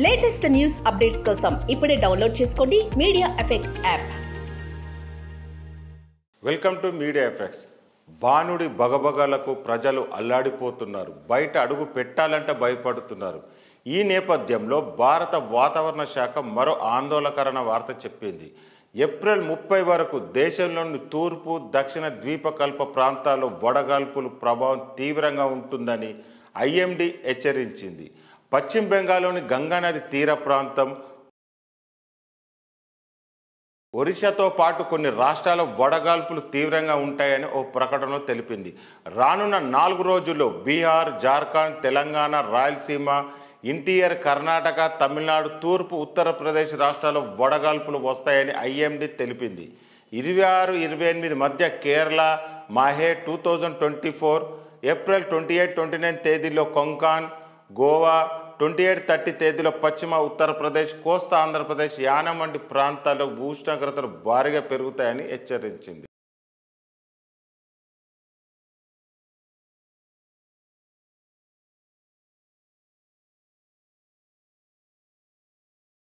Latest news updates కోసం ఇప్పుడే download చేసుకోండి media effects app. Welcome to media effects. బాణుడి బగబగలకు ప్రజలు అల్లాడిపోతున్నారు. బయట అడుగు పెట్టాలంటే భయపడుతున్నారు. ఈ నేపథ్యంలో భారత వాతావరణ శాఖ మరో ఆందోళనకరమైన వార్త చెప్పింది. ఏప్రిల్ 30 వరకు దేశంలోని తూర్పు దక్షిణ ద్వీపకల్ప ప్రాంతాల్లో వడగాల్పుల ప్రభావం తీవ్రంగా ఉంటుందని ఐఎండీ హెచ్చరించింది. పశ్చిమ బెంగాల్లోని గంగానది తీర ప్రాంతం, ఒరిస్సాతో పాటు కొన్ని రాష్ట్రాల వడగాల్పులు తీవ్రంగా ఉంటాయని ఓ ప్రకటనలో తెలిపింది. రానున్న 4 రోజుల్లో బీహార్, జార్ఖండ్, తెలంగాణ, రాయలసీమ, ఇంటీరియర్ కర్ణాటక, తమిళనాడు, తూర్పు ఉత్తరప్రదేశ్ రాష్ట్రాల్లో వడగాల్పులు వస్తాయని ఐఎండీ తెలిపింది. 26-28 మధ్య కేరళ, మాహే 2024, ఏప్రిల్ 28-29 తేదీలో కొంకణ్, గోవా, 28-30 తేదీలో పశ్చిమ ఉత్తరప్రదేశ్, కోస్తా ఆంధ్రప్రదేశ్, యానం వంటి ప్రాంతాల్లో ఉష్ణోగ్రతలు భారీగా పెరుగుతాయని హెచ్చరించింది.